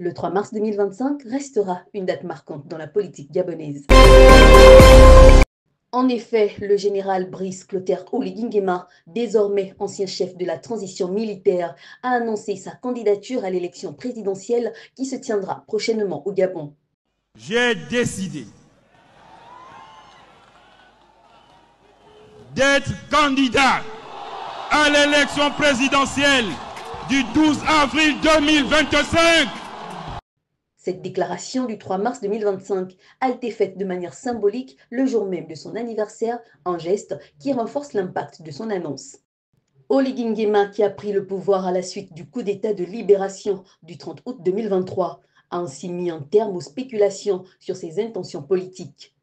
Le 3 mars 2025 restera une date marquante dans la politique gabonaise. En effet, le général Brice Clotaire Oligui Nguema, désormais ancien chef de la transition militaire, a annoncé sa candidature à l'élection présidentielle qui se tiendra prochainement au Gabon. J'ai décidé d'être candidat à l'élection présidentielle du 12 avril 2025. Cette déclaration du 3 mars 2025 a été faite de manière symbolique le jour même de son anniversaire, un geste qui renforce l'impact de son annonce. Oligui Nguema, qui a pris le pouvoir à la suite du coup d'État de libération du 30 août 2023, a ainsi mis un terme aux spéculations sur ses intentions politiques.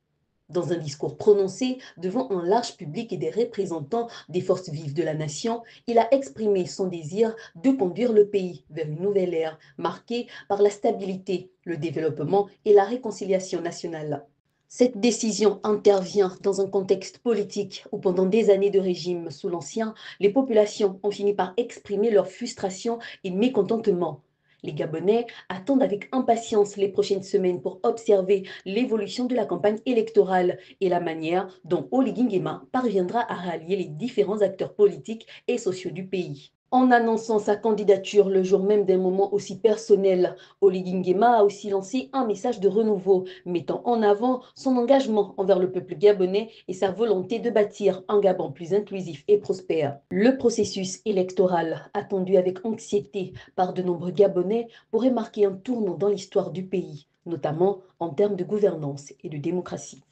Dans un discours prononcé devant un large public et des représentants des forces vives de la nation, il a exprimé son désir de conduire le pays vers une nouvelle ère marquée par la stabilité, le développement et la réconciliation nationale. Cette décision intervient dans un contexte politique où pendant des années de régime sous l'Ancien, les populations ont fini par exprimer leur frustration et mécontentement. Les Gabonais attendent avec impatience les prochaines semaines pour observer l'évolution de la campagne électorale et la manière dont Oligui Nguema parviendra à rallier les différents acteurs politiques et sociaux du pays. En annonçant sa candidature le jour même d'un moment aussi personnel, Oligui Nguema a aussi lancé un message de renouveau, mettant en avant son engagement envers le peuple gabonais et sa volonté de bâtir un Gabon plus inclusif et prospère. Le processus électoral, attendu avec anxiété par de nombreux Gabonais, pourrait marquer un tournant dans l'histoire du pays, notamment en termes de gouvernance et de démocratie.